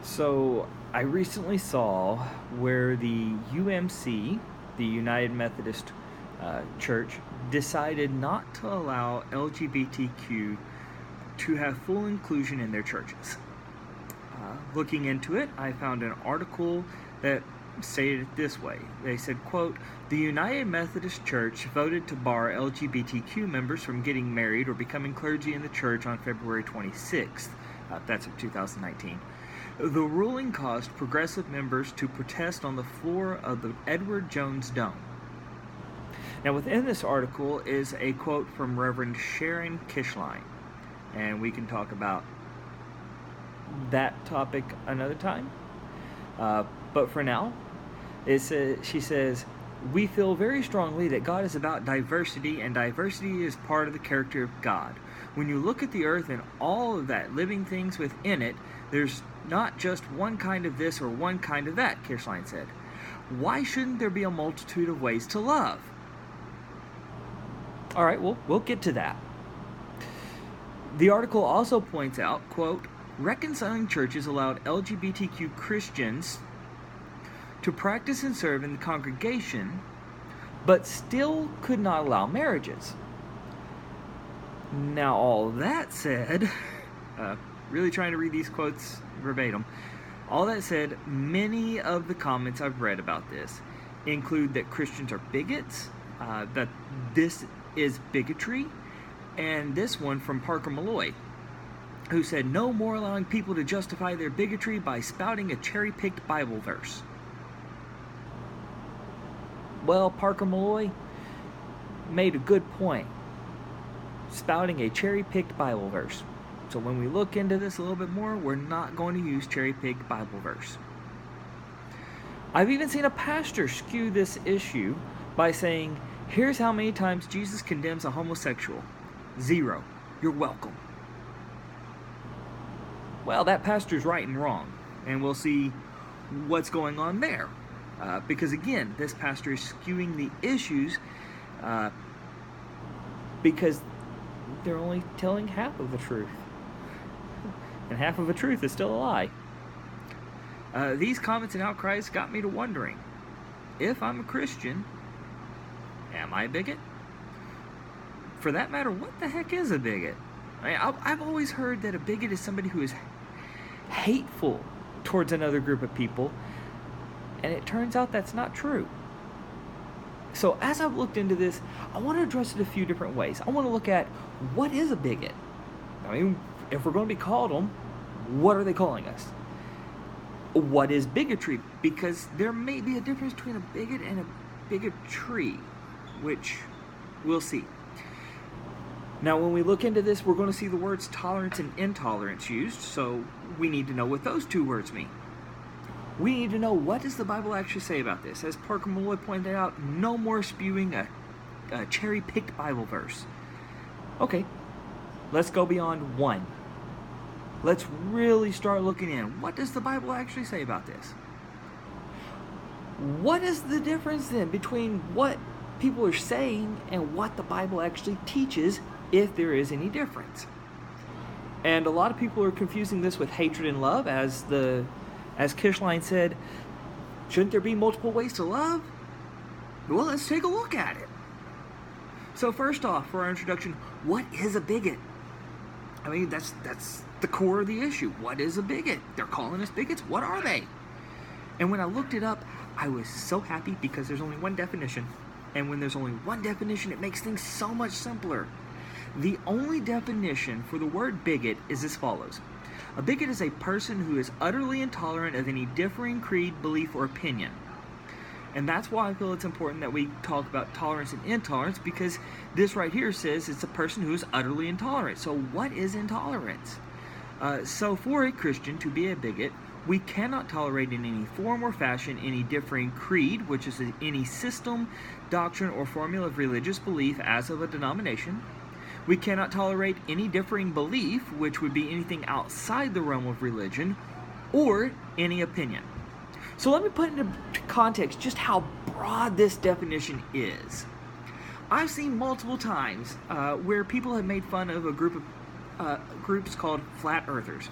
So I recently saw where the UMC, the United Methodist Church, decided not to allow LGBTQ to have full inclusion in their churches. Looking into it, I found an article that stated it this way. They said, quote, "The United Methodist Church voted to bar LGBTQ members from getting married or becoming clergy in the church on February 26th. That's of 2019. The ruling caused progressive members to protest on the floor of the Edward Jones Dome." Now, within this article is a quote from Reverend Sharon Kishline, and we can talk about that topic another time. But for now, she says, "We feel very strongly that God is about diversity, and diversity is part of the character of God. When you look at the earth and all of that living things within it, there's not just one kind of this or one kind of that," Kirschline said. "Why shouldn't there be a multitude of ways to love?" All right, well, we'll get to that. The article also points out, quote, "Reconciling churches allowed LGBTQ Christians to practice and serve in the congregation, but still could not allow marriages." Now, all that said, really trying to read these quotes verbatim, all that said, many of the comments I've read about this include that Christians are bigots, that this is bigotry, and this one from Parker Malloy, who said, "No more allowing people to justify their bigotry by spouting a cherry-picked Bible verse." Well, Parker Malloy made a good point, spouting a cherry-picked Bible verse. So when we look into this a little bit more, we're not going to use cherry-picked Bible verse. I've even seen a pastor skew this issue by saying, "Here's how many times Jesus condemns a homosexual. 0. You're welcome." Well, that pastor's right and wrong, and we'll see what's going on there. Because again, this pastor is skewing the issues because they're only telling half of the truth. And half of the truth is still a lie. These comments and outcries got me to wondering, if I'm a Christian, am I a bigot? For that matter, what the heck is a bigot? I've always heard that a bigot is somebody who is hateful towards another group of people, and it turns out that's not true. So as I've looked into this, I want to address it a few different ways. I want to look at, what is a bigot? I mean, if we're going to be called them, what are they calling us? What is bigotry? Because there may be a difference between a bigot and a bigotry, which we'll see. Now, when we look into this, we're going to see the words tolerance and intolerance used, so we need to know what those two words mean. We need to know, what does the Bible actually say about this? As Parker Malloy pointed out, no more spewing a cherry-picked Bible verse. Okay, let's go beyond one. Let's really start looking in. What does the Bible actually say about this? What is the difference then between what people are saying and what the Bible actually teaches, if there is any difference? And a lot of people are confusing this with hatred and love, as Kishline said, shouldn't there be multiple ways to love? Well, let's take a look at it. So first off, for our introduction, what is a bigot? I mean, that's the core of the issue. What is a bigot? They're calling us bigots. What are they? And when I looked it up, I was so happy because there's only one definition. And when there's only one definition, it makes things so much simpler. The only definition for the word bigot is as follows. A bigot is a person who is utterly intolerant of any differing creed, belief, or opinion. And that's why I feel it's important that we talk about tolerance and intolerance, because this right here says it's a person who is utterly intolerant. So what is intolerance? So for a Christian to be a bigot, we cannot tolerate in any form or fashion any differing creed, which is any system, doctrine, or formula of religious belief as of a denomination. We cannot tolerate any differing belief, which would be anything outside the realm of religion, or any opinion. So let me put into context just how broad this definition is. I've seen multiple times where people have made fun of a groups called flat earthers.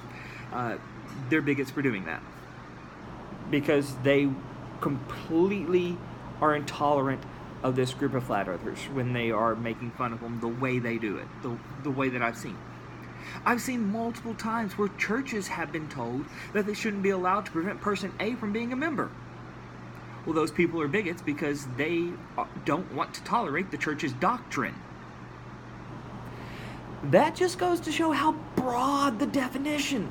they're bigots for doing that. Because they completely are intolerant of this group of flat earthers when they are making fun of them the way they do it, the way that I've seen. I've seen multiple times where churches have been told that they shouldn't be allowed to prevent person A from being a member. Well, those people are bigots because they don't want to tolerate the church's doctrine. That just goes to show how broad the definition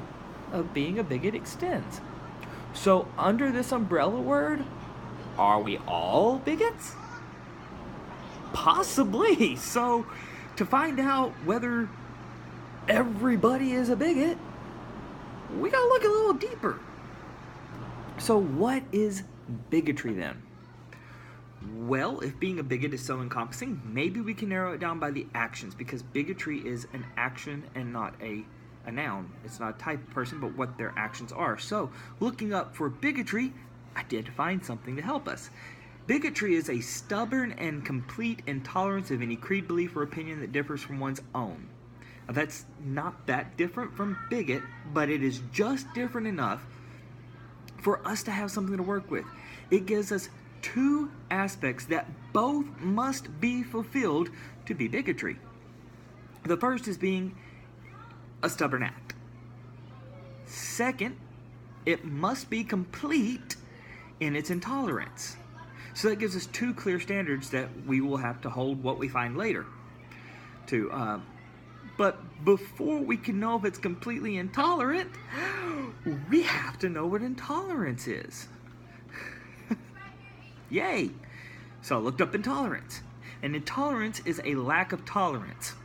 of being a bigot extends. So under this umbrella word, are we all bigots? Possibly. So to find out whether everybody is a bigot, we gotta look a little deeper. So what is bigotry then? Well, if being a bigot is so encompassing, maybe we can narrow it down by the actions, because bigotry is an action and not a noun. It's not a type of person, but what their actions are. So, looking up for bigotry, I did find something to help us. Bigotry is a stubborn and complete intolerance of any creed, belief, or opinion that differs from one's own. Now, that's not that different from bigot, but it is just different enough for us to have something to work with. It gives us two aspects that both must be fulfilled to be bigotry. The first is being a stubborn act. Second, it must be complete in its intolerance. So that gives us two clear standards that we will have to hold what we find later to. But before we can know if it's completely intolerant, we have to know what intolerance is. Yay! So I looked up intolerance. And intolerance is a lack of tolerance.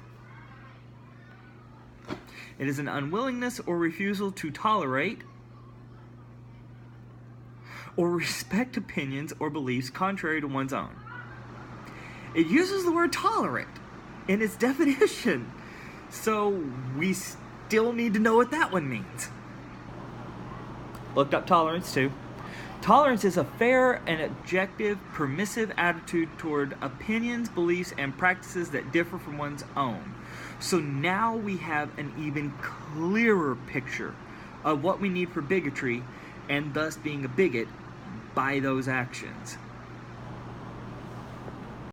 It is an unwillingness or refusal to tolerate or respect opinions or beliefs contrary to one's own. It uses the word tolerant in its definition, so we still need to know what that one means. Looked up tolerance too. Tolerance is a fair and objective, permissive attitude toward opinions, beliefs, and practices that differ from one's own. So now we have an even clearer picture of what we need for bigotry, and thus being a bigot by those actions.